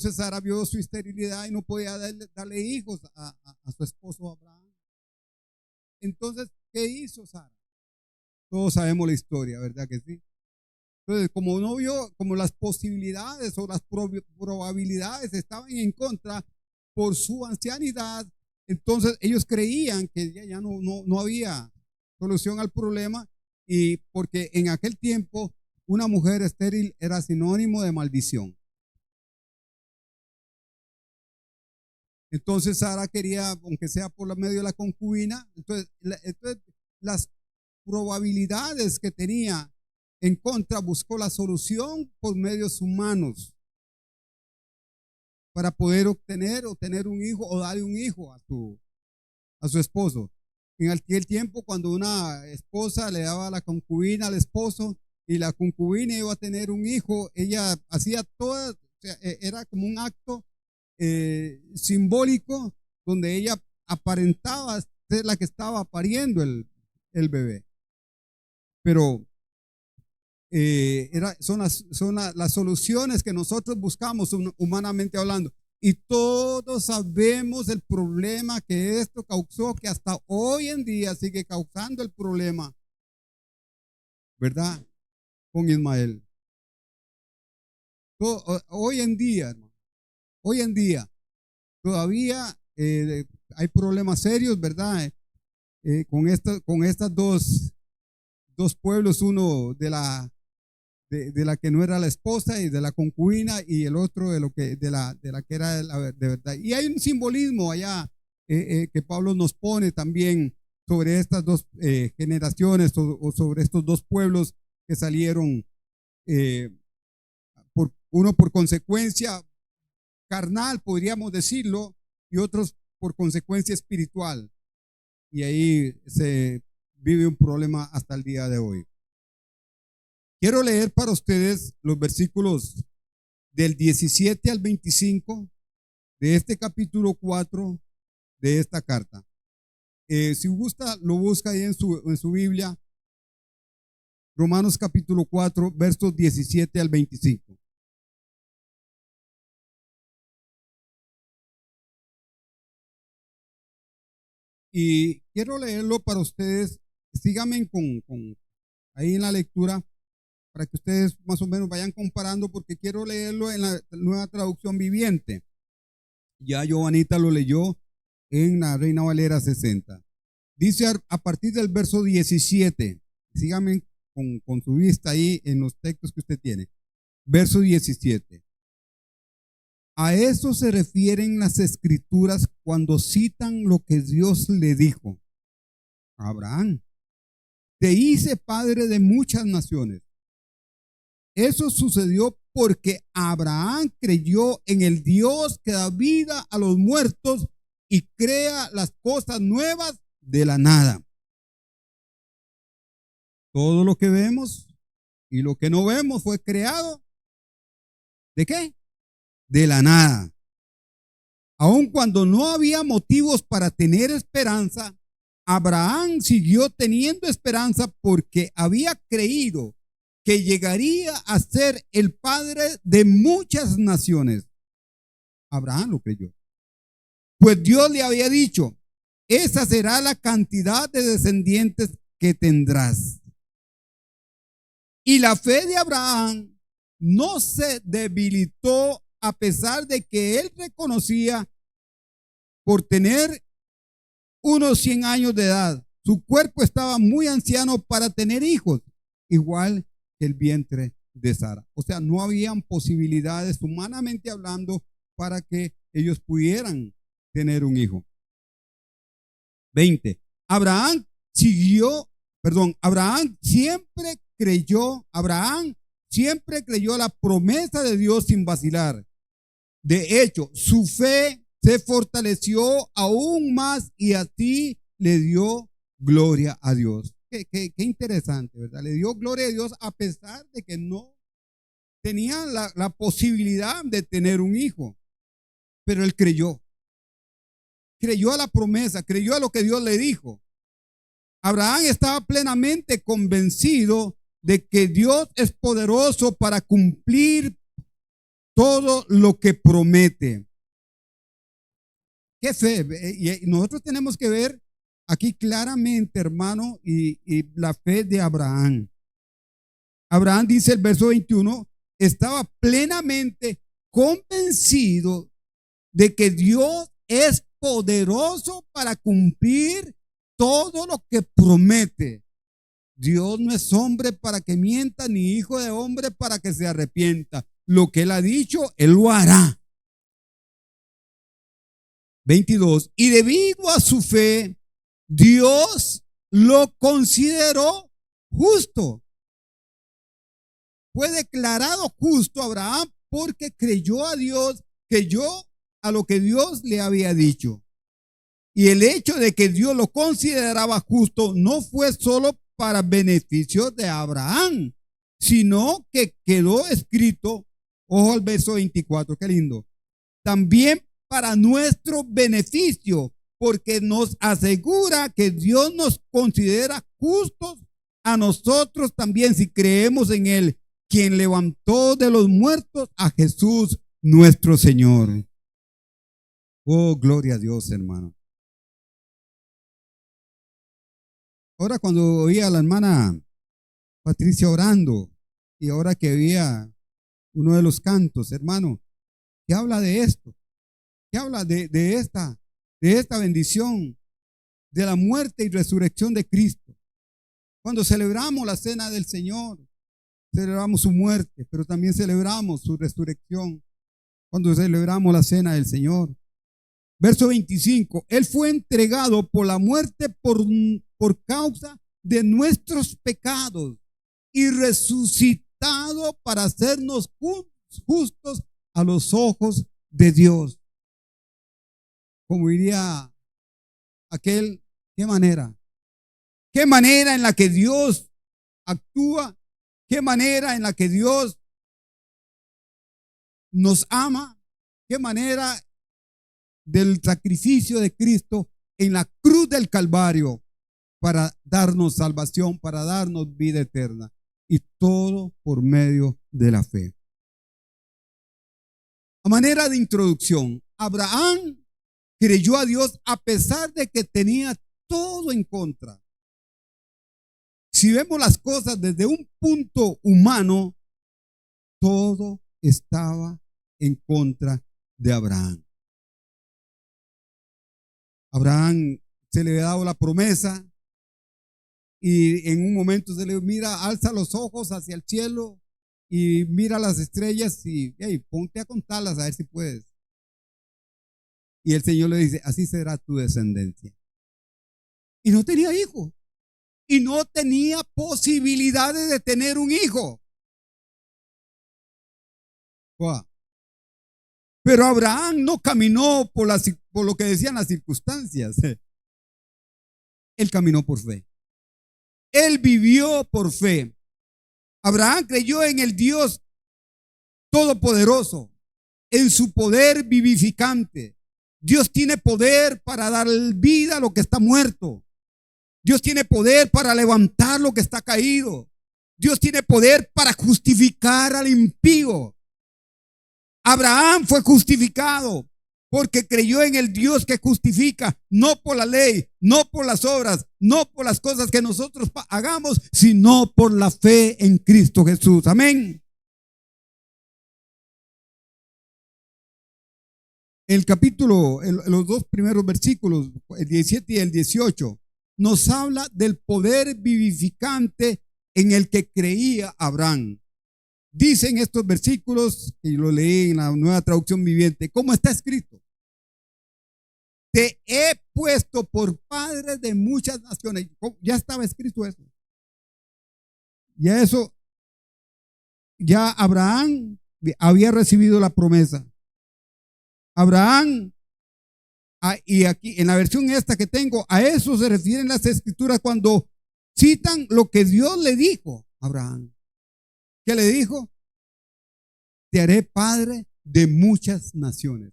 Sara vio su esterilidad y no podía darle hijos a su esposo Abraham. Entonces, ¿qué hizo Sara? Todos sabemos la historia, ¿verdad que sí? Entonces, como no vio, como las posibilidades o las probabilidades estaban en contra por su ancianidad, entonces ellos creían que ya no había solución al problema, y porque en aquel tiempo una mujer estéril era sinónimo de maldición. Entonces Sara quería, aunque sea por medio de la concubina, entonces las probabilidades que tenía en contra, buscó la solución por medios humanos para poder obtener o tener un hijo o darle un hijo a su esposo. En aquel tiempo, cuando una esposa le daba la concubina al esposo y la concubina iba a tener un hijo, ella hacía todo, o sea, era como un acto simbólico donde ella aparentaba ser la que estaba pariendo el bebé. Pero son las soluciones que nosotros buscamos humanamente hablando. Y todos sabemos el problema que esto causó, que hasta hoy en día sigue causando el problema, ¿verdad? Con Ismael. Hoy en día, hermano, hoy en día, todavía hay problemas serios, ¿verdad? Con estas dos pueblos, uno de la que no era la esposa y de la concubina, y el otro de la que era de verdad. Y hay un simbolismo allá que Pablo nos pone también sobre estas dos generaciones o sobre estos dos pueblos que salieron, uno por consecuencia carnal, podríamos decirlo, y otros por consecuencia espiritual. Y ahí se vive un problema hasta el día de hoy. Quiero leer para ustedes los versículos del 17 al 25 de este capítulo 4 de esta carta. Si gusta, lo busca ahí en su Biblia. Romanos capítulo 4, versos 17 al 25. Y quiero leerlo para ustedes. Síganme ahí en la lectura, para que ustedes más o menos vayan comparando, porque quiero leerlo en la Nueva Traducción Viviente. Ya Giovanita lo leyó en la Reina Valera 60. Dice a partir del verso 17, síganme con su vista ahí en los textos que usted tiene. Verso 17. A eso se refieren las escrituras cuando citan lo que Dios le dijo a Abraham: te hice padre de muchas naciones. Eso sucedió porque Abraham creyó en el Dios que da vida a los muertos y crea las cosas nuevas de la nada. Todo lo que vemos y lo que no vemos fue creado ¿de qué? De la nada. Aun cuando no había motivos para tener esperanza, Abraham siguió teniendo esperanza porque había creído que llegaría a ser el padre de muchas naciones. Abraham lo creyó, pues Dios le había dicho: esa será la cantidad de descendientes que tendrás. Y la fe de Abraham no se debilitó a pesar de que él reconocía por tener unos 100 años de edad. Su cuerpo estaba muy anciano para tener hijos, igual que el vientre de Sara. O sea, no habían posibilidades humanamente hablando para que ellos pudieran tener un hijo. 20. Abraham siempre creyó la promesa de Dios sin vacilar. De hecho, su fe se fortaleció aún más y así le dio gloria a Dios. Qué interesante, ¿verdad? Le dio gloria a Dios a pesar de que no tenía la posibilidad de tener un hijo. Pero él creyó. Creyó a la promesa, creyó a lo que Dios le dijo. Abraham estaba plenamente convencido de que Dios es poderoso para cumplir todo lo que promete. ¿Qué fe? Y nosotros tenemos que ver aquí claramente, hermano, y la fe de Abraham. Abraham, dice el verso 21, estaba plenamente convencido de que Dios es poderoso para cumplir todo lo que promete. Dios no es hombre para que mienta, ni hijo de hombre para que se arrepienta. Lo que él ha dicho, él lo hará. 22. Y debido a su fe, Dios lo consideró justo. Fue declarado justo Abraham porque creyó a Dios, creyó a lo que Dios le había dicho. Y el hecho de que Dios lo consideraba justo no fue solo para beneficio de Abraham, sino que quedó escrito, ojo al verso 24, qué lindo, también para nuestro beneficio, porque nos asegura que Dios nos considera justos a nosotros también si creemos en Él, quien levantó de los muertos a Jesús nuestro Señor. Oh, gloria a Dios, hermano. Ahora cuando oía a la hermana Patricia orando y ahora que oía uno de los cantos, hermano, ¿qué habla de esto? ¿Qué habla de esta bendición, de la muerte y resurrección de Cristo? Cuando celebramos la cena del Señor, celebramos su muerte, pero también celebramos su resurrección cuando celebramos la cena del Señor. Verso 25, Él fue entregado por la muerte por causa de nuestros pecados y resucitado para hacernos justos a los ojos de Dios. Como diría aquel, ¿qué manera? ¿Qué manera en la que Dios actúa? ¿Qué manera en la que Dios nos ama? ¿Qué manera del sacrificio de Cristo en la cruz del Calvario para darnos salvación, para darnos vida eterna? Y todo por medio de la fe. A manera de introducción, Abraham creyó a Dios a pesar de que tenía todo en contra. Si vemos las cosas desde un punto humano, todo estaba en contra de Abraham. Abraham se le había dado la promesa y en un momento se le dijo, mira, alza los ojos hacia el cielo y mira las estrellas y hey, ponte a contarlas a ver si puedes. Y el Señor le dice, así será tu descendencia. Y no tenía hijo. Y no tenía posibilidades de tener un hijo. Wow. Pero Abraham no caminó por lo que decían las circunstancias. Él caminó por fe. Él vivió por fe. Abraham creyó en el Dios Todopoderoso, en su poder vivificante. Dios tiene poder para dar vida a lo que está muerto. Dios tiene poder para levantar lo que está caído. Dios tiene poder para justificar al impío. Abraham fue justificado porque creyó en el Dios que justifica, no por la ley, no por las obras, no por las cosas que nosotros hagamos, sino por la fe en Cristo Jesús. Amén. El capítulo, los dos primeros versículos, el 17 y el 18, nos habla del poder vivificante en el que creía Abraham. Dicen estos versículos, y lo leí en la Nueva Traducción Viviente, ¿cómo está escrito? Te he puesto por padre de muchas naciones. Ya estaba escrito eso. Ya Abraham había recibido la promesa. Abraham, y aquí en la versión esta que tengo, a eso se refieren las escrituras cuando citan lo que Dios le dijo a Abraham. ¿Qué le dijo? Te haré padre de muchas naciones.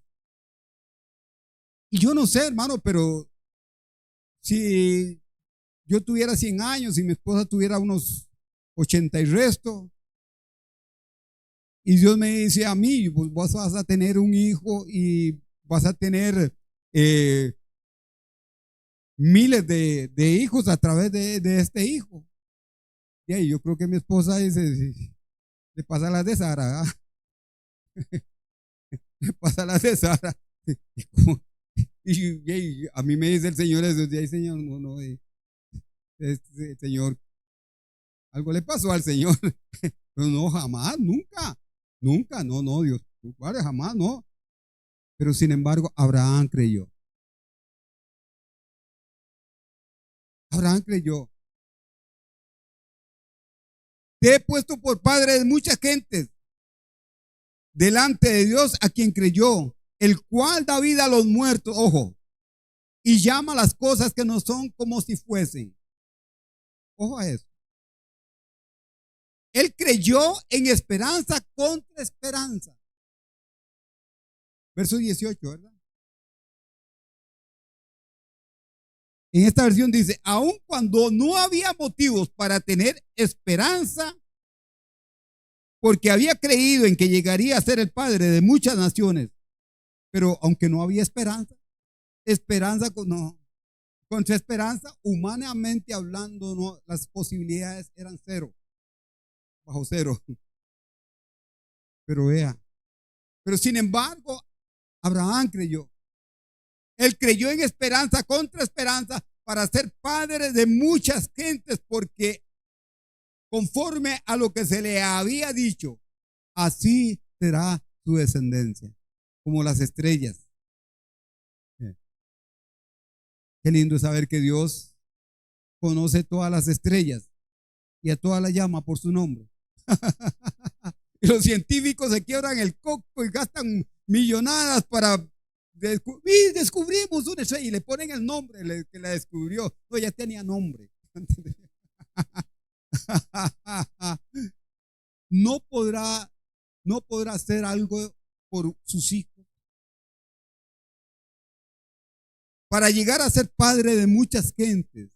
Y yo no sé, hermano, pero si yo tuviera 100 años y mi esposa tuviera unos 80 y resto, Y Dios me dice a mí, pues vos vas a tener un hijo y vas a tener miles de hijos a través de este hijo. Y ahí yo creo que mi esposa dice, le pasa las de Sara, ¿verdad? Le pasa las de Sara. Y a mí me dice el Señor eso, y ay, Señor, no, Señor, algo le pasó al Señor. Pero no, jamás, nunca, no, Dios, vale, jamás, no. Pero sin embargo, Abraham creyó. Abraham creyó. Te he puesto por padre de muchas gentes delante de Dios a quien creyó, el cual da vida a los muertos, ojo, y llama las cosas que no son como si fuesen. Ojo a eso. Él creyó en esperanza contra esperanza. Verso 18, ¿verdad? En esta versión dice, aun cuando no había motivos para tener esperanza, porque había creído en que llegaría a ser el padre de muchas naciones, pero aunque no había esperanza contra esperanza, humanamente hablando, no, las posibilidades eran cero, bajo cero. Pero sin embargo, Abraham creyó. Él creyó en esperanza contra esperanza para ser padre de muchas gentes, porque conforme a lo que se le había dicho, así será su descendencia, como las estrellas. Qué lindo saber que Dios conoce todas las estrellas y a todas las llama por su nombre. Y los científicos se quiebran el coco y gastan millonadas para descubrimos una estrella y le ponen el nombre que la descubrió. No, ya tenía nombre. No podrá hacer algo por sus hijos para llegar a ser padre de muchas gentes.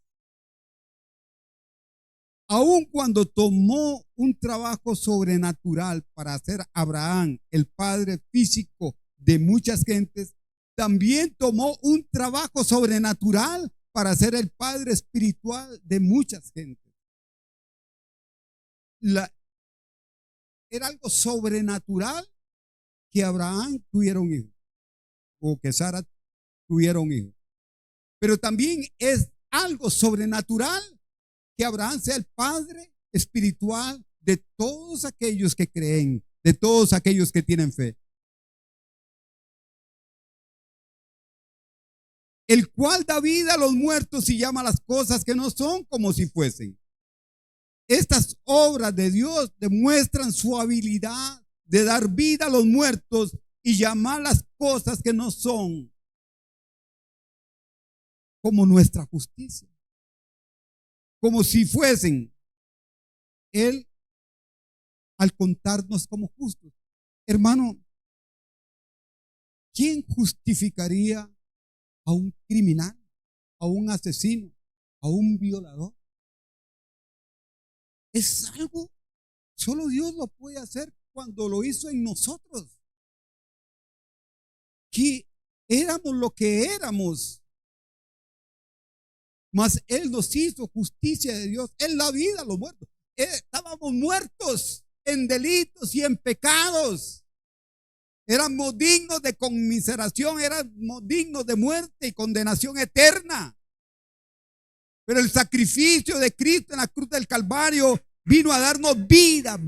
Aun cuando tomó un trabajo sobrenatural para hacer Abraham el padre físico de muchas gentes, también tomó un trabajo sobrenatural para ser el padre espiritual de muchas gentes. Era algo sobrenatural que Abraham tuviera un hijo o que Sara tuviera un hijo. Pero también es algo sobrenatural que Abraham sea el padre espiritual de todos aquellos que creen, de todos aquellos que tienen fe. El cual da vida a los muertos y llama las cosas que no son como si fuesen. Estas obras de Dios demuestran su habilidad de dar vida a los muertos y llamar las cosas que no son como nuestra justicia, como si fuesen. Él, al contarnos como justos, hermano, ¿quién justificaría a un criminal, a un asesino, a un violador? Es algo, solo Dios lo puede hacer cuando lo hizo en nosotros, que éramos lo que éramos, mas Él nos hizo justicia de Dios. Él da vida a los muertos. Estábamos muertos en delitos y en pecados. Éramos dignos de conmiseración, éramos dignos de muerte y condenación eterna. Pero el sacrificio de Cristo en la cruz del Calvario vino a darnos vida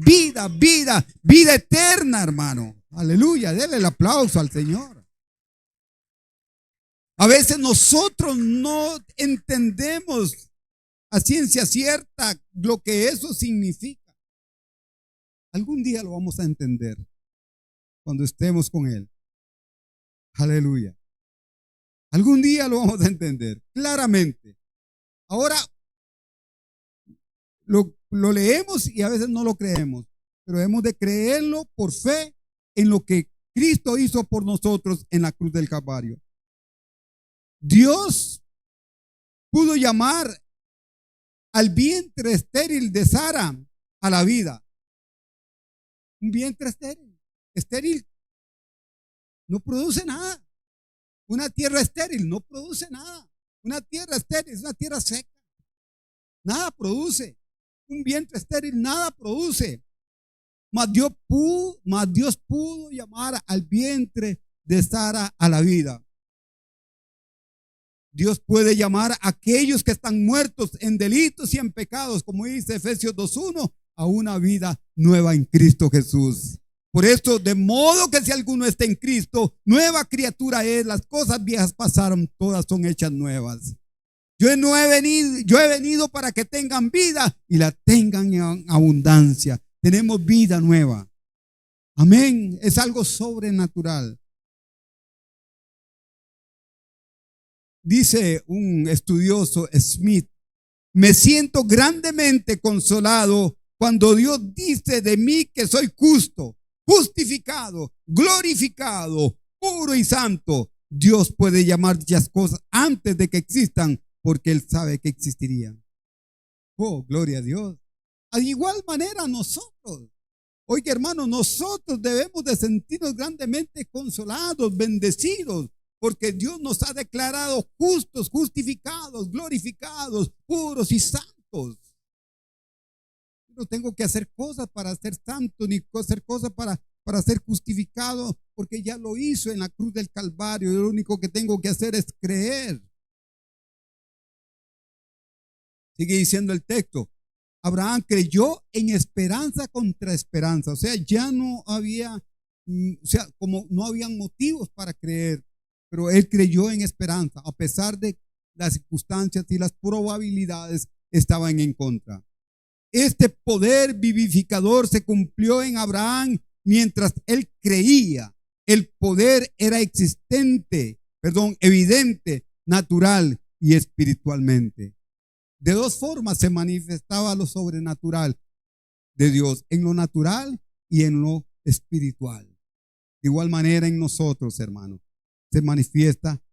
eterna, hermano. Aleluya, denle el aplauso al Señor. A veces nosotros no entendemos a ciencia cierta lo que eso significa. Algún día lo vamos a entender cuando estemos con Él. Aleluya. Algún día lo vamos a entender claramente. Ahora lo leemos y a veces no lo creemos, pero hemos de creerlo por fe en lo que Cristo hizo por nosotros en la cruz del Calvario. Dios pudo llamar al vientre estéril de Sara a la vida. Un vientre estéril. Estéril no produce nada. Una tierra estéril no produce nada. Una tierra estéril es una tierra seca. Nada produce. Un vientre estéril nada produce. Mas Dios pudo llamar al vientre de Sara a la vida. Dios puede llamar a aquellos que están muertos en delitos y en pecados, como dice Efesios 2:1, a una vida nueva en Cristo Jesús. Por esto, de modo que si alguno está en Cristo, nueva criatura es, las cosas viejas pasaron, todas son hechas nuevas. Yo he venido para que tengan vida y la tengan en abundancia. Tenemos vida nueva. Amén. Es algo sobrenatural. Dice un estudioso, Smith: me siento grandemente consolado cuando Dios dice de mí que soy justo, justificado, glorificado, puro y santo. Dios puede llamar dichas cosas antes de que existan, porque Él sabe que existirían. Oh, gloria a Dios. De igual manera nosotros, oiga hermano, nosotros debemos de sentirnos grandemente consolados, bendecidos, porque Dios nos ha declarado justos, justificados, glorificados, puros y santos. No tengo que hacer cosas para ser santo, ni hacer cosas para ser justificado, porque ya lo hizo en la cruz del Calvario. Y lo único que tengo que hacer es creer. Sigue diciendo el texto: Abraham creyó en esperanza contra esperanza. O sea, ya no había, como no habían motivos para creer, pero él creyó en esperanza, a pesar de las circunstancias y las probabilidades estaban en contra. Este poder vivificador se cumplió en Abraham mientras él creía. El poder era evidente, natural y espiritualmente. De dos formas se manifestaba lo sobrenatural de Dios: en lo natural y en lo espiritual. De igual manera en nosotros, hermanos, se manifiesta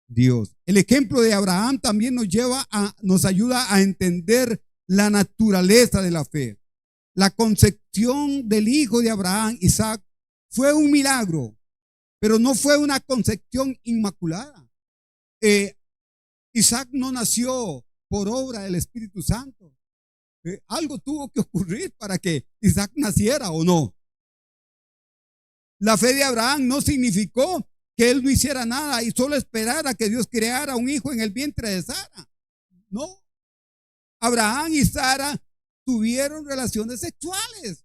Dios. El ejemplo de Abraham también nos ayuda a entender la naturaleza de la fe. La concepción del hijo de Abraham, Isaac, fue un milagro, pero no fue una concepción inmaculada. Isaac no nació por obra del Espíritu Santo. Algo tuvo que ocurrir para que Isaac naciera, ¿o no? La fe de Abraham no significó que él no hiciera nada y solo esperara que Dios creara un hijo en el vientre de Sara. No. Abraham y Sara tuvieron relaciones sexuales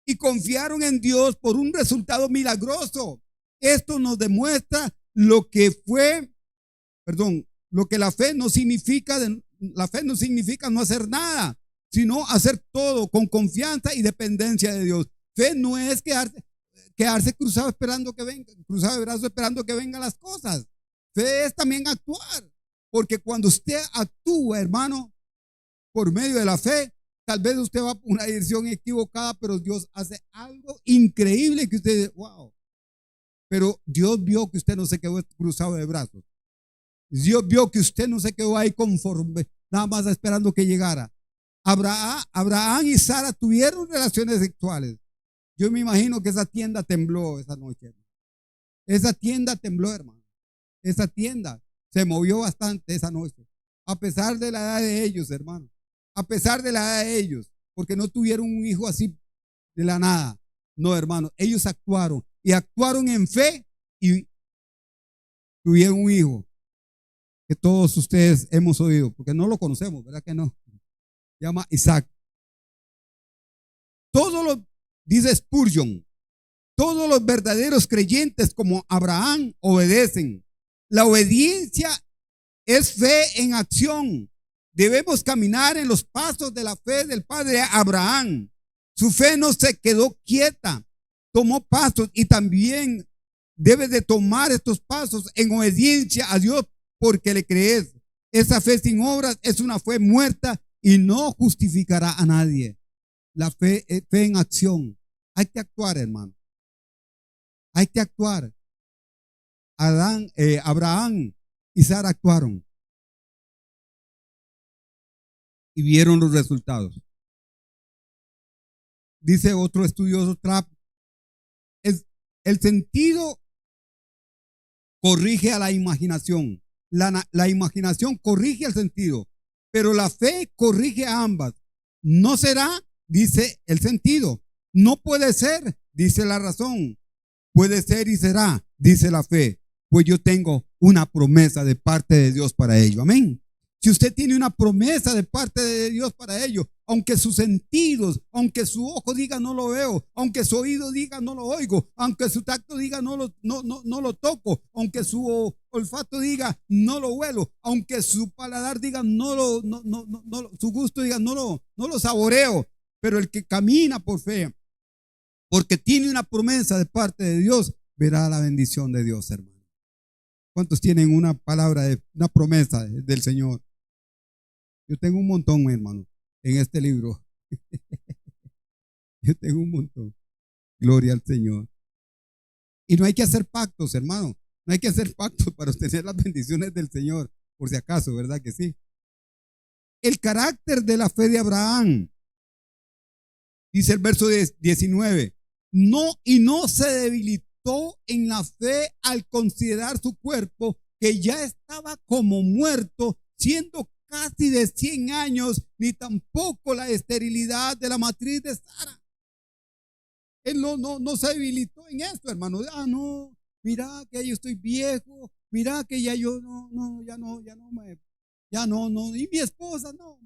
y confiaron en Dios por un resultado milagroso. Esto nos demuestra lo que la fe no significa. La fe no significa no hacer nada, sino hacer todo con confianza y dependencia de Dios. Fe no es quedarse cruzado de brazos esperando que vengan las cosas. Fe es también actuar, porque cuando usted actúa, hermano, por medio de la fe, tal vez usted va por una dirección equivocada, pero Dios hace algo increíble que usted dice, wow. Pero Dios vio que usted no se quedó cruzado de brazos. Dios vio que usted no se quedó ahí conforme, nada más esperando que llegara. Abraham y Sara tuvieron relaciones sexuales. Yo me imagino que esa tienda tembló esa noche. Esa tienda tembló, hermano. Esa tienda se movió bastante esa noche. A pesar de la edad de ellos, hermano. A pesar de la edad de ellos. Porque no tuvieron un hijo así de la nada. No, hermano. Ellos actuaron. Y actuaron en fe y tuvieron un hijo que todos ustedes hemos oído, porque no lo conocemos, ¿verdad que no? Se llama Isaac. Dice Spurgeon, todos los verdaderos creyentes como Abraham obedecen. La obediencia es fe en acción. Debemos caminar en los pasos de la fe del padre Abraham. Su fe no se quedó quieta, tomó pasos y también debes de tomar estos pasos en obediencia a Dios porque le crees. Esa fe sin obras es una fe muerta y no justificará a nadie. La fe es fe en acción. Hay que actuar, hermano. Hay que actuar. Abraham y Sara actuaron y vieron los resultados. dice otro estudioso Trapp, el sentido corrige a la imaginación. La imaginación corrige el sentido, pero la fe corrige a ambas. No será, dice el sentido. No puede ser, dice la razón. Puede ser y será, dice la fe. Pues yo tengo una promesa de parte de Dios para ello. Amén. Si usted tiene una promesa de parte de Dios para ello, aunque sus sentidos, aunque su ojo diga no lo veo, aunque su oído diga no lo oigo, aunque su tacto diga no lo toco, aunque su olfato diga no lo huelo, aunque su paladar diga su gusto diga no lo saboreo, pero el que camina por fe, porque tiene una promesa de parte de Dios, verá la bendición de Dios, hermano. ¿Cuántos tienen una palabra, una promesa del Señor? Yo tengo un montón, hermano, en este libro. Yo tengo un montón. Gloria al Señor. Y no hay que hacer pactos, hermano. No hay que hacer pactos para obtener las bendiciones del Señor, por si acaso, ¿verdad que sí? El carácter de la fe de Abraham, dice el verso 19, no se debilitó en la fe al considerar su cuerpo que ya estaba como muerto, siendo casi de 100 años, ni tampoco la esterilidad de la matriz de Sara. Él no se debilitó en esto, hermano. No, mira que yo estoy viejo, mira que ya yo y mi esposa no.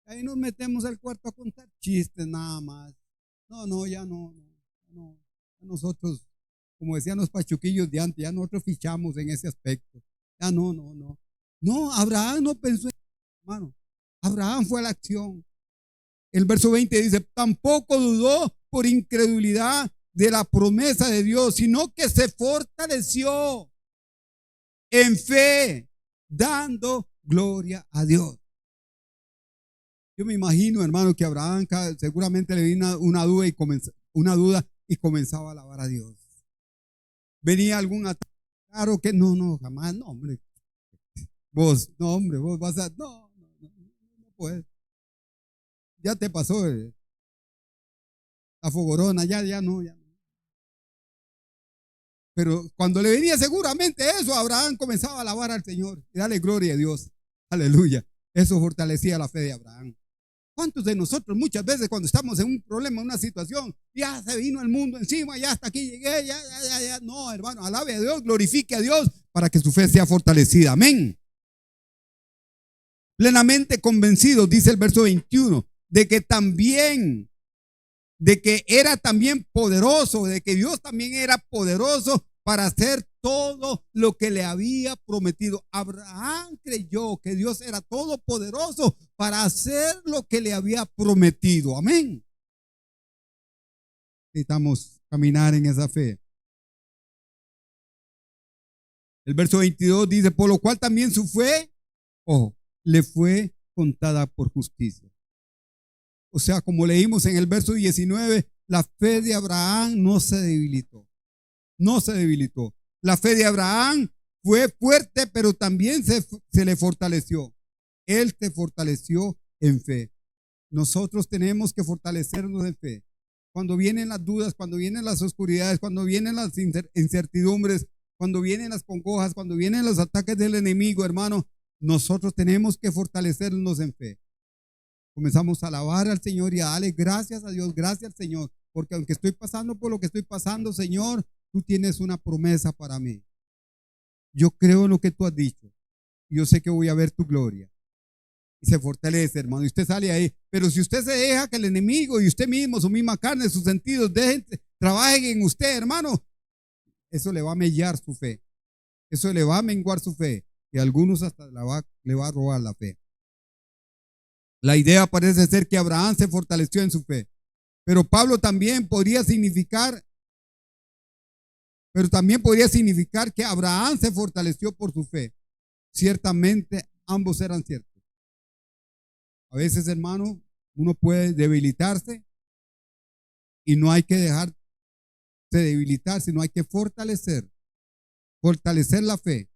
Ahí nos metemos al cuarto a contar chistes nada más. Ya no. Nosotros, como decían los pachuquillos de antes, ya nosotros fichamos en ese aspecto. Ya no. No, Abraham no pensó en eso, hermano. Abraham fue a la acción. El verso 20 dice, tampoco dudó por incredulidad de la promesa de Dios, sino que se fortaleció en fe, dando gloria a Dios. Yo me imagino, hermano, que Abraham seguramente le vino una duda y comenzaba a alabar a Dios. Venía algún ataque, claro que no, jamás, no, hombre. Vos vas a, no puedes. Ya te pasó la fogorona, ya no. Pero cuando le venía seguramente eso, Abraham comenzaba a alabar al Señor y darle gloria a Dios. Aleluya. Eso fortalecía la fe de Abraham. ¿Cuántos de nosotros muchas veces cuando estamos en un problema, en una situación, ya se vino el mundo encima, ya hasta aquí llegué, ya? No, hermano, alabe a Dios, glorifique a Dios para que su fe sea fortalecida. Amén. Plenamente convencidos, dice el verso 21, de que era también poderoso, de que Dios también era poderoso para hacer todo lo que le había prometido. Abraham creyó que Dios era todopoderoso para hacer lo que le había prometido. Amén. Necesitamos caminar en esa fe. El verso 22 dice, por lo cual también su fe, le fue contada por justicia. O sea, como leímos en el verso 19, la fe de Abraham no se debilitó. No se debilitó. La fe de Abraham fue fuerte, pero también se le fortaleció. Él se fortaleció en fe. Nosotros tenemos que fortalecernos en fe. Cuando vienen las dudas, cuando vienen las oscuridades, cuando vienen las incertidumbres, cuando vienen las congojas, cuando vienen los ataques del enemigo, hermano, nosotros tenemos que fortalecernos en fe. Comenzamos a alabar al Señor y a darle gracias a Dios, gracias al Señor, porque aunque estoy pasando por lo que estoy pasando, Señor, tú tienes una promesa para mí. Yo creo en lo que tú has dicho. Yo sé que voy a ver tu gloria. Y se fortalece, hermano. Y usted sale ahí. Pero si usted se deja que el enemigo y usted mismo, su misma carne, sus sentidos, trabajen en usted, hermano, eso le va a mellar su fe. Eso le va a menguar su fe. Y a algunos hasta le va a robar la fe. La idea parece ser que Abraham se fortaleció en su fe. Pero Pablo también podría significar que Abraham se fortaleció por su fe. Ciertamente ambos eran ciertos. A veces, hermano, uno puede debilitarse y no hay que dejarse debilitar, sino hay que fortalecer la fe.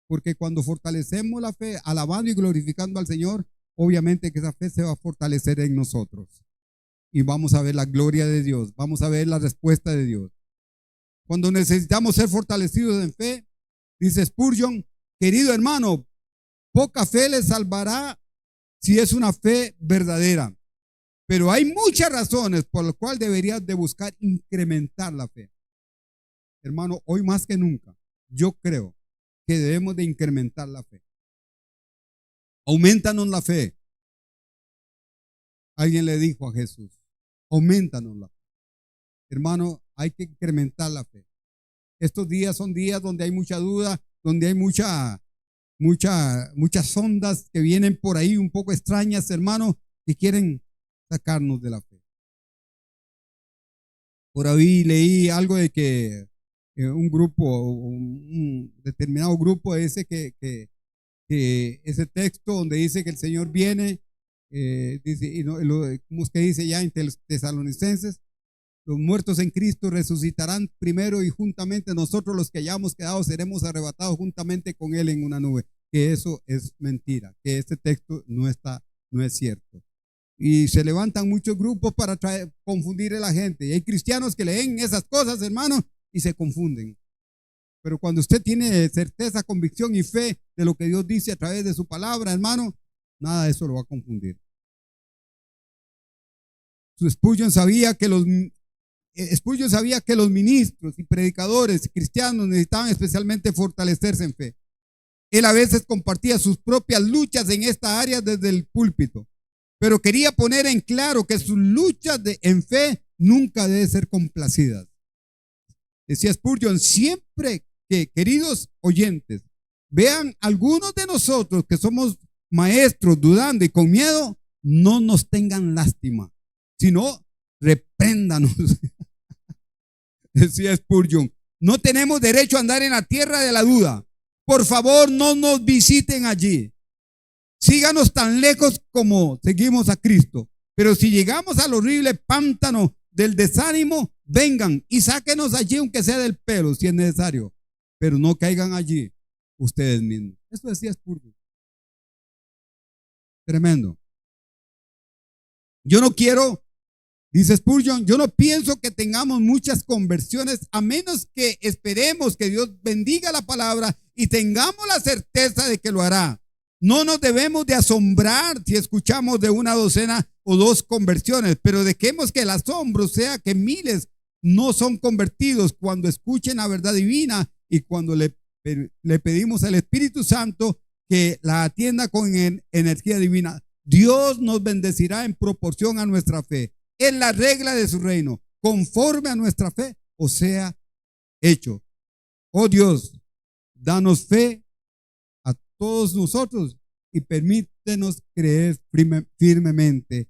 Porque cuando fortalecemos la fe, alabando y glorificando al Señor, obviamente que esa fe se va a fortalecer en nosotros. y vamos a ver la gloria de Dios, vamos a ver la respuesta de Dios. Cuando necesitamos ser fortalecidos en fe, dice Spurgeon, querido hermano, poca fe le salvará si es una fe verdadera. Pero hay muchas razones por las cuales deberías de buscar incrementar la fe. Hermano, hoy más que nunca, yo creo que debemos de incrementar la fe. Aumentanos la fe. Alguien le dijo a Jesús, aumentanos la fe. Hermano, hay que incrementar la fe. Estos días son días donde hay mucha duda, donde hay muchas ondas que vienen por ahí un poco extrañas, hermano, que quieren sacarnos de la fe. Por ahí leí algo de que un grupo, un determinado grupo, ese ese texto donde dice que el Señor viene, dice, y no, ¿cómo es que dice ya en Tesalonicenses? Los muertos en Cristo resucitarán primero y juntamente nosotros los que hayamos quedado seremos arrebatados juntamente con Él en una nube. Que eso es mentira, que este texto no es cierto. Y se levantan muchos grupos para confundir a la gente. Y hay cristianos que leen esas cosas, hermano, y se confunden. Pero cuando usted tiene certeza, convicción y fe de lo que Dios dice a través de su palabra, hermano, nada de eso lo va a confundir. Spurgeon sabía que los ministros y predicadores cristianos necesitaban especialmente fortalecerse en fe. Él a veces compartía sus propias luchas en esta área desde el púlpito, pero quería poner en claro que sus luchas en fe nunca deben ser complacidas. Decía Spurgeon, siempre que, queridos oyentes, vean algunos de nosotros que somos maestros dudando y con miedo, no nos tengan lástima, sino repréndanos. Decía Spurgeon, no tenemos derecho a andar en la tierra de la duda. Por favor, no nos visiten allí. Síganos tan lejos como seguimos a Cristo. Pero si llegamos al horrible pántano del desánimo, vengan y sáquenos allí, aunque sea del pelo, si es necesario. Pero no caigan allí ustedes mismos. Eso decía Spurgeon. Tremendo. Yo no quiero, dice Spurgeon, yo no pienso que tengamos muchas conversiones a menos que esperemos que Dios bendiga la palabra y tengamos la certeza de que lo hará. No nos debemos de asombrar si escuchamos de una docena o dos conversiones, pero dejemos que el asombro sea que miles no son convertidos cuando escuchen la verdad divina y cuando le pedimos al Espíritu Santo que la atienda con energía divina. Dios nos bendecirá en proporción a nuestra fe. Es la regla de su reino, conforme a nuestra fe, o sea, hecho. Oh Dios, danos fe a todos nosotros y permítenos creer firmemente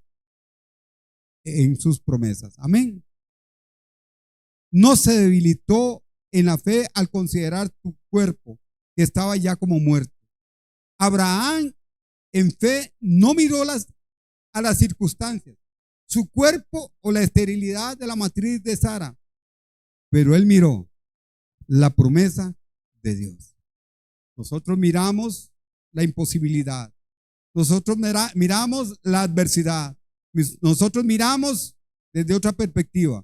en sus promesas. Amén. No se debilitó en la fe al considerar tu cuerpo que estaba ya como muerto. Abraham en fe no miró a las circunstancias, su cuerpo o la esterilidad de la matriz de Sara, pero él miró la promesa de Dios. Nosotros miramos la imposibilidad, nosotros miramos la adversidad, nosotros miramos desde otra perspectiva,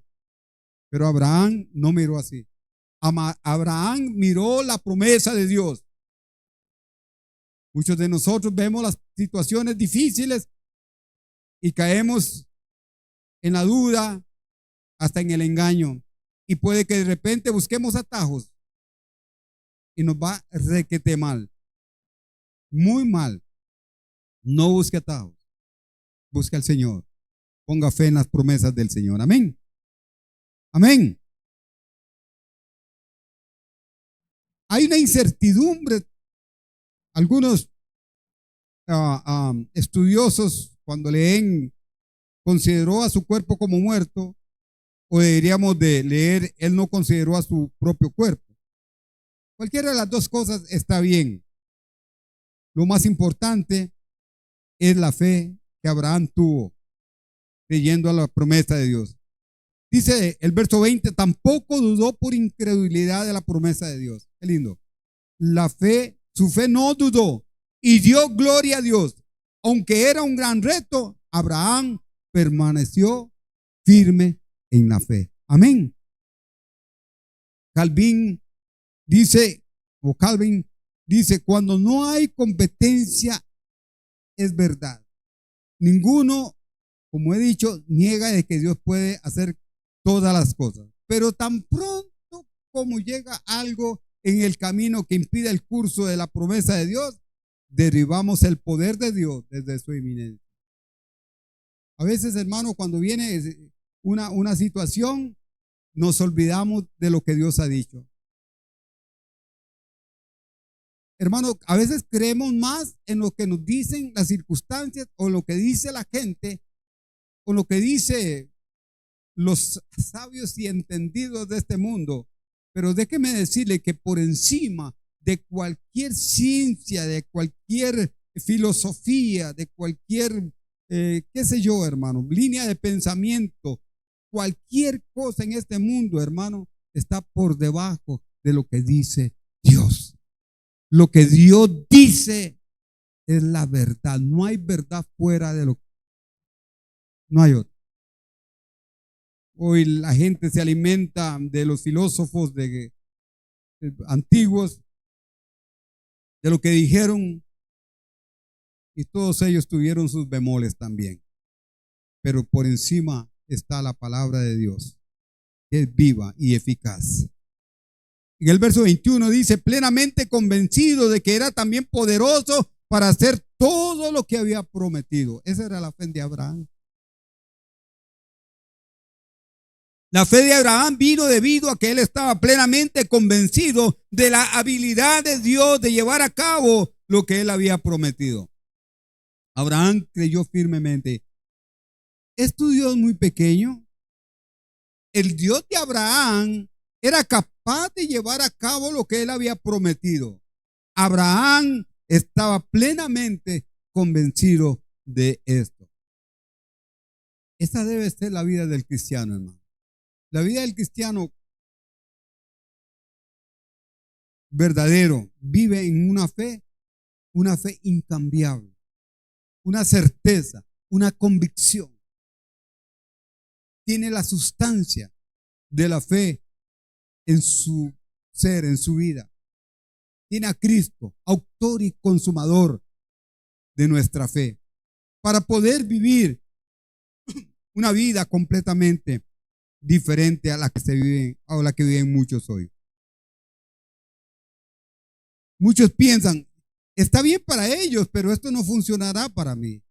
pero Abraham no miró así. Abraham miró la promesa de Dios. Muchos de nosotros vemos las situaciones difíciles y caemos en la duda, hasta en el engaño. Y puede que de repente busquemos atajos y nos va requete mal. Muy mal. No busque atajos. Busque al Señor. Ponga fe en las promesas del Señor. Amén. Amén. Hay una incertidumbre. Algunos estudiosos, cuando leen, consideró a su cuerpo como muerto, o deberíamos de leer, él no consideró a su propio cuerpo. Cualquiera de las dos cosas está bien. Lo más importante es la fe que Abraham tuvo, creyendo a la promesa de Dios. Dice el verso 20, tampoco dudó por incredulidad de la promesa de Dios. Qué lindo. La fe, su fe no dudó y dio gloria a Dios. Aunque era un gran reto, Abraham permaneció firme en la fe. Amén. Calvin dice, cuando no hay competencia, es verdad. Ninguno, como he dicho, niega de que Dios puede hacer todas las cosas. Pero tan pronto como llega algo en el camino que impide el curso de la promesa de Dios, derribamos el poder de Dios desde su eminencia. A veces, hermano, cuando viene una situación, nos olvidamos de lo que Dios ha dicho. Hermano, a veces creemos más en lo que nos dicen las circunstancias o lo que dice la gente o lo que dice los sabios y entendidos de este mundo. Pero déjeme decirle que por encima de cualquier ciencia, de cualquier filosofía, de cualquier, qué sé yo, hermano, línea de pensamiento, cualquier cosa en este mundo, hermano, está por debajo de lo que dice Dios. Lo que Dios dice es la verdad. No hay verdad fuera de lo que no hay otra. Hoy la gente se alimenta de los filósofos antiguos, de lo que dijeron, y todos ellos tuvieron sus bemoles también. Pero por encima está la palabra de Dios, que es viva y eficaz. En el verso 21 dice, plenamente convencido de que era también poderoso para hacer todo lo que había prometido. Esa era la fe de Abraham. La fe de Abraham vino debido a que él estaba plenamente convencido de la habilidad de Dios de llevar a cabo lo que él había prometido. Abraham creyó firmemente. ¿Es tu Dios muy pequeño? El Dios de Abraham era capaz de llevar a cabo lo que él había prometido. Abraham estaba plenamente convencido de esto. Esa debe ser la vida del cristiano, hermano. La vida del cristiano verdadero vive en una fe incambiable, una certeza, una convicción. Tiene la sustancia de la fe en su ser, en su vida. Tiene a Cristo, autor y consumador de nuestra fe, para poder vivir una vida completamente diferente a la que se vive, a la que viven muchos hoy. Muchos piensan, está bien para ellos, pero esto no funcionará para mí.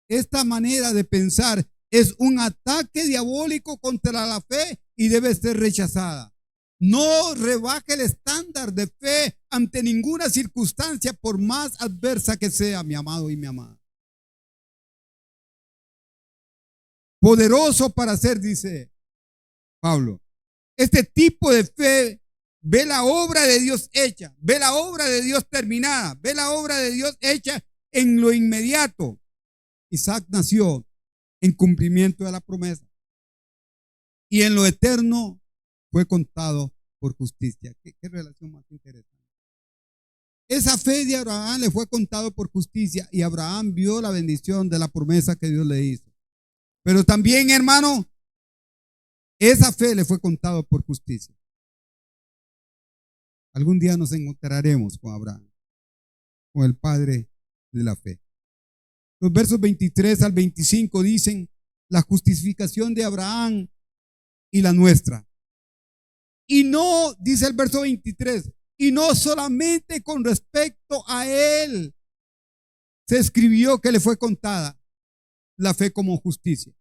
Esta manera de pensar es un ataque diabólico contra la fe y debe ser rechazada. No rebaje el estándar de fe ante ninguna circunstancia, por más adversa que sea, mi amado y mi amada. Poderoso para hacer, dice Pablo. Este tipo de fe ve la obra de Dios hecha, ve la obra de Dios terminada, ve la obra de Dios hecha en lo inmediato. Isaac nació en cumplimiento de la promesa y en lo eterno fue contado por justicia. ¿Qué relación más interesante? Esa fe de Abraham le fue contado por justicia y Abraham vio la bendición de la promesa que Dios le hizo. Pero también, hermano, esa fe le fue contado por justicia. Algún día nos encontraremos con Abraham, con el padre de la fe. Los versos 23 al 25 dicen la justificación de Abraham y la nuestra. Y no, dice el verso 23, y no solamente con respecto a él se escribió que le fue contada la fe como justicia.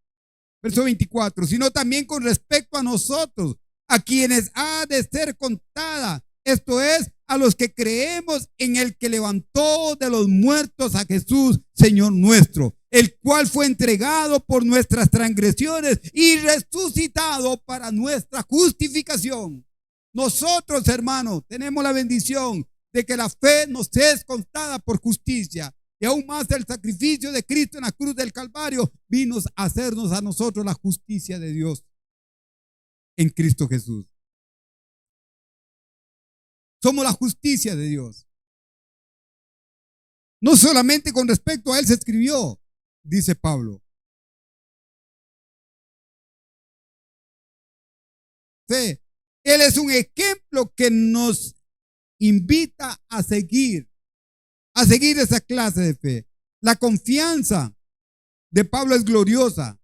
Verso 24, sino también con respecto a nosotros, a quienes ha de ser contada, esto es, a los que creemos en el que levantó de los muertos a Jesús, Señor nuestro, el cual fue entregado por nuestras transgresiones y resucitado para nuestra justificación. Nosotros, hermanos, tenemos la bendición de que la fe nos es contada por justicia. Y aún más el sacrificio de Cristo en la cruz del Calvario vino a hacernos a nosotros la justicia de Dios en Cristo Jesús. Somos la justicia de Dios. No solamente con respecto a él se escribió, dice Pablo. fe. Él es un ejemplo que nos invita a seguir esa clase de fe. La confianza de Pablo es gloriosa,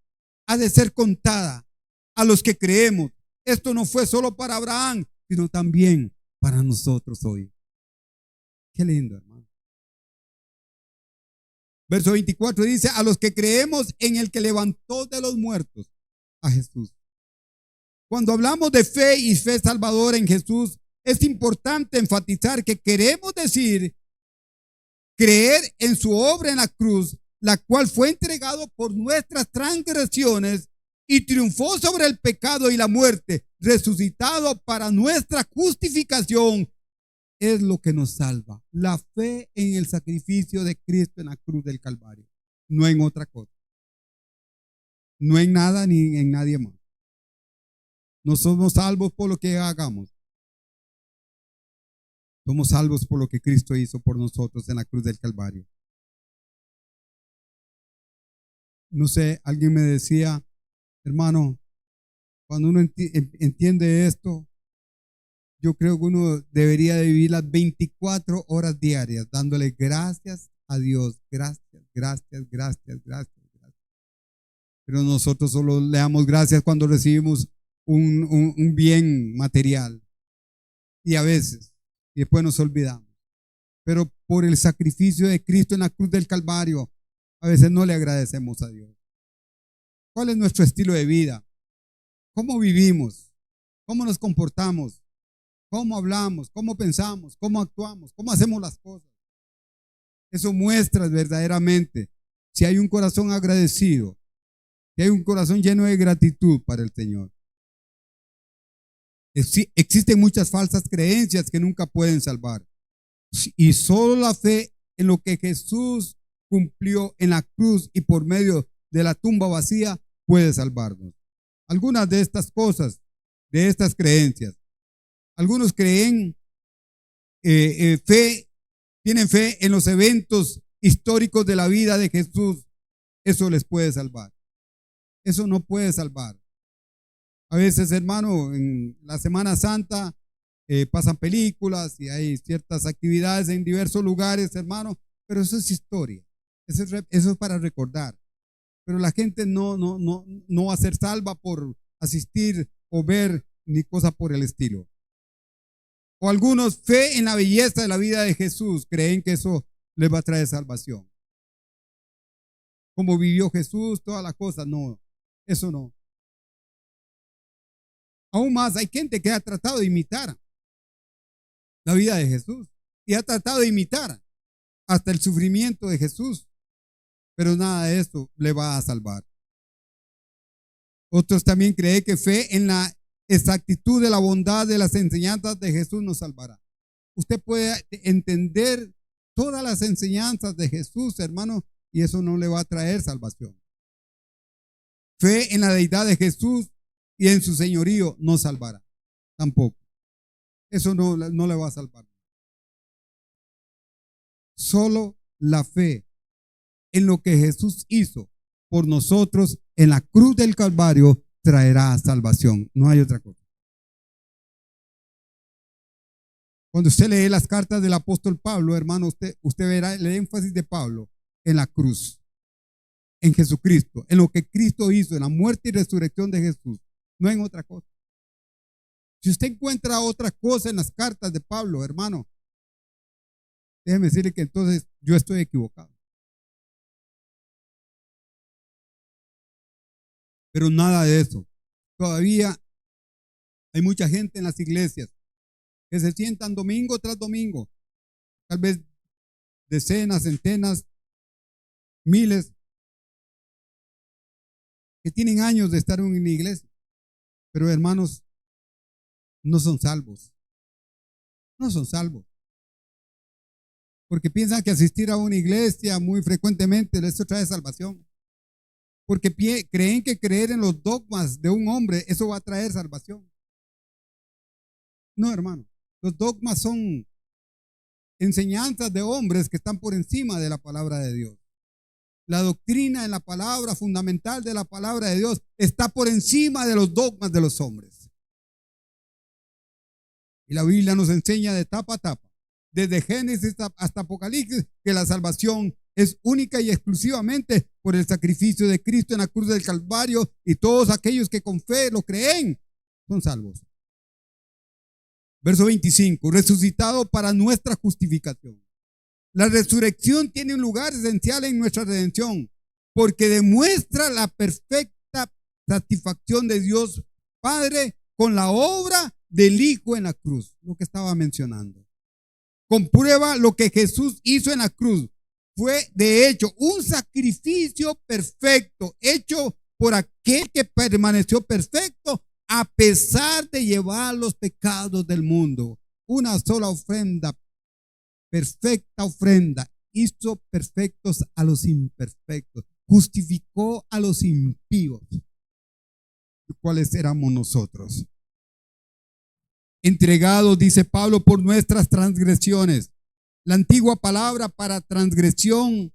ha de ser contada a los que creemos. Esto no fue solo para Abraham, sino también para nosotros hoy. Qué lindo, hermano. Verso 24 dice: a los que creemos en el que levantó de los muertos a Jesús. Cuando hablamos de fe y fe salvadora en Jesús, es importante enfatizar que queremos decir creer en su obra en la cruz, la cual fue entregado por nuestras transgresiones y triunfó sobre el pecado y la muerte, resucitado para nuestra justificación. Es lo que nos salva. La fe en el sacrificio de Cristo en la cruz del Calvario. No en otra cosa. No en nada ni en nadie más. No somos salvos por lo que hagamos. Somos salvos por lo que Cristo hizo por nosotros en la cruz del Calvario. No sé, alguien me decía, hermano, cuando uno entiende esto, yo creo que uno debería de vivir las 24 horas diarias dándole gracias a Dios. Gracias, gracias, gracias, gracias, gracias. Pero nosotros solo le damos gracias cuando recibimos un bien material. Y a veces, y después nos olvidamos. Pero por el sacrificio de Cristo en la cruz del Calvario, a veces no le agradecemos a Dios. ¿Cuál es nuestro estilo de vida? ¿Cómo vivimos? ¿Cómo nos comportamos? ¿Cómo hablamos? ¿Cómo pensamos? ¿Cómo actuamos? ¿Cómo hacemos las cosas? Eso muestra verdaderamente si hay un corazón agradecido, si hay un corazón lleno de gratitud para el Señor. Existen muchas falsas creencias que nunca pueden salvar. Y solo la fe en lo que Jesús cumplió en la cruz y por medio de la tumba vacía puede salvarnos. Algunas de estas cosas, de estas creencias. Algunos creen tienen fe en los eventos históricos de la vida de Jesús. Eso les puede salvar. Eso no puede salvar. A veces, hermano, en la Semana Santa pasan películas y hay ciertas actividades en diversos lugares, hermano, pero eso es historia. Eso es para recordar. Pero la gente no va a ser salva por asistir o ver ni cosa por el estilo. O algunos fe en la belleza de la vida de Jesús, creen que eso les va a traer salvación. Como vivió Jesús, todas las cosas, no, eso no. Aún más, hay gente que ha tratado de imitar la vida de Jesús y ha tratado de imitar hasta el sufrimiento de Jesús, pero nada de esto le va a salvar. Otros también creen que fe en la exactitud de la bondad de las enseñanzas de Jesús nos salvará. Usted puede entender todas las enseñanzas de Jesús, hermano, y eso no le va a traer salvación. Fe en la deidad de Jesús y en su señorío no salvará, tampoco. Eso no le va a salvar. Solo la fe en lo que Jesús hizo por nosotros en la cruz del Calvario traerá salvación. No hay otra cosa. Cuando usted lee las cartas del apóstol Pablo, hermano, usted verá el énfasis de Pablo en la cruz, en Jesucristo, en lo que Cristo hizo, en la muerte y resurrección de Jesús, no en otra cosa. Si usted encuentra otra cosa en las cartas de Pablo, hermano, déjeme decirle que entonces yo estoy equivocado. Pero nada de eso. Todavía hay mucha gente en las iglesias que se sientan domingo tras domingo, tal vez decenas, centenas, miles, que tienen años de estar en una iglesia, pero hermanos, no son salvos. No son salvos. Porque piensan que asistir a una iglesia muy frecuentemente eso trae salvación. Porque creen que creer en los dogmas de un hombre, eso va a traer salvación. No, hermano. Los dogmas son enseñanzas de hombres que están por encima de la palabra de Dios. La doctrina en la palabra fundamental de la palabra de Dios está por encima de los dogmas de los hombres. Y la Biblia nos enseña de tapa a tapa, desde Génesis hasta Apocalipsis, que la salvación es única y exclusivamente por el sacrificio de Cristo en la cruz del Calvario, y todos aquellos que con fe lo creen son salvos. Verso 25, resucitado para nuestra justificación. La resurrección tiene un lugar esencial en nuestra redención, porque demuestra la perfecta satisfacción de Dios Padre con la obra del Hijo en la cruz, lo que estaba mencionando. Comprueba lo que Jesús hizo en la cruz. Fue de hecho un sacrificio perfecto, hecho por aquel que permaneció perfecto a pesar de llevar los pecados del mundo. Una sola ofrenda, perfecta ofrenda, hizo perfectos a los imperfectos, justificó a los impíos. ¿Cuáles éramos nosotros? Entregados, dice Pablo, por nuestras transgresiones. La antigua palabra para transgresión,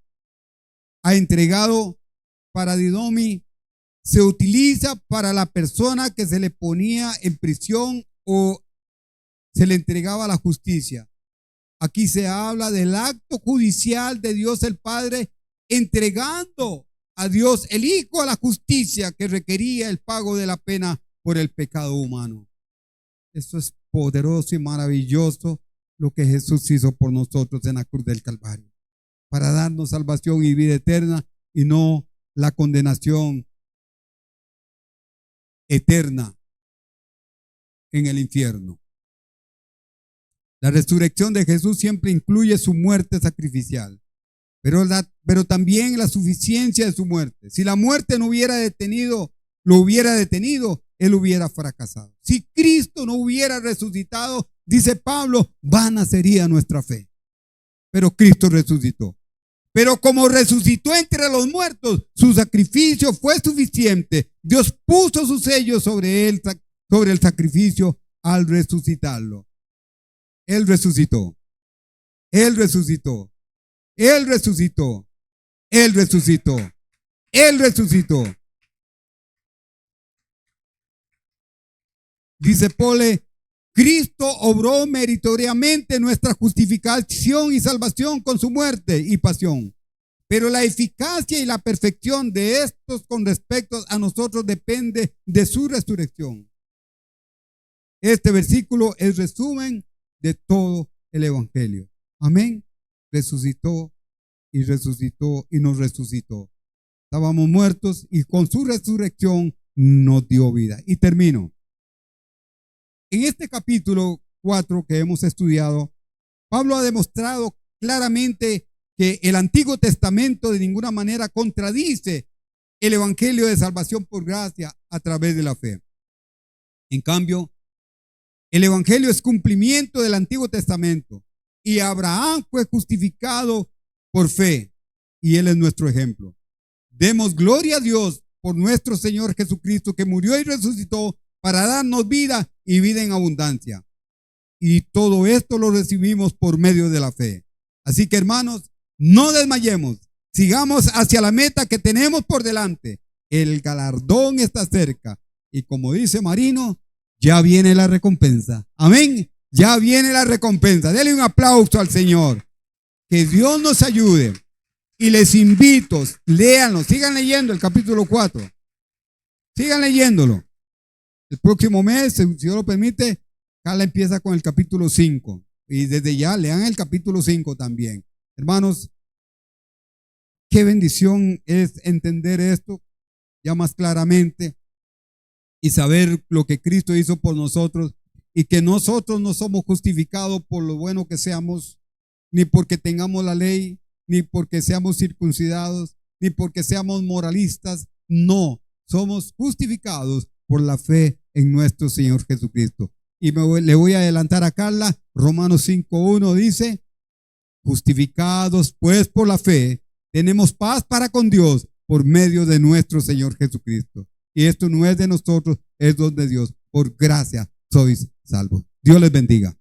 ha entregado, paradidomi, se utiliza para la persona que se le ponía en prisión o se le entregaba a la justicia. Aquí se habla del acto judicial de Dios el Padre entregando a Dios el Hijo a la justicia que requería el pago de la pena por el pecado humano. Eso es poderoso y maravilloso lo que Jesús hizo por nosotros en la cruz del Calvario, para darnos salvación y vida eterna y no la condenación eterna en el infierno. La resurrección de Jesús siempre incluye su muerte sacrificial, pero también la suficiencia de su muerte. Si la muerte no hubiera detenido, lo hubiera detenido, él hubiera fracasado. Si Cristo no hubiera resucitado, dice Pablo, vana sería nuestra fe. Pero Cristo resucitó. Pero como resucitó entre los muertos, su sacrificio fue suficiente. Dios puso su sello sobre él, sobre el sacrificio al resucitarlo. Él resucitó. Él resucitó. Él resucitó. Él resucitó. Él resucitó. Dice Pole, Cristo obró meritoriamente nuestra justificación y salvación con su muerte y pasión. Pero la eficacia y la perfección de estos con respecto a nosotros depende de su resurrección. Este versículo es resumen de todo el evangelio. Amén. Resucitó y resucitó y nos resucitó. Estábamos muertos y con su resurrección nos dio vida. Y termino. En este capítulo 4 que hemos estudiado, Pablo ha demostrado claramente que el Antiguo Testamento de ninguna manera contradice el evangelio de salvación por gracia a través de la fe. En cambio, el evangelio es cumplimiento del Antiguo Testamento y Abraham fue justificado por fe y él es nuestro ejemplo. Demos gloria a Dios por nuestro Señor Jesucristo, que murió y resucitó para darnos vida y vida en abundancia. Y todo esto lo recibimos por medio de la fe. Así que, hermanos, no desmayemos, sigamos hacia la meta que tenemos por delante. El galardón está cerca y, como dice Marino, ya viene la recompensa. Amén. Ya viene la recompensa. Denle un aplauso al Señor. Que Dios nos ayude. Y les invito, léanlo, sigan leyendo el capítulo 4. Sigan leyéndolo. El próximo mes, si Dios lo permite, Carla empieza con el capítulo 5. Y desde ya lean el capítulo 5 también. Hermanos, qué bendición es entender esto ya más claramente y saber lo que Cristo hizo por nosotros y que nosotros no somos justificados por lo bueno que seamos, ni porque tengamos la ley, ni porque seamos circuncidados, ni porque seamos moralistas. No, somos justificados por la fe en nuestro Señor Jesucristo. Y le voy a adelantar a Carla, Romanos 5:1 dice, justificados pues por la fe, tenemos paz para con Dios por medio de nuestro Señor Jesucristo. Y esto no es de nosotros, es don de Dios. Por gracia sois salvos. Dios les bendiga.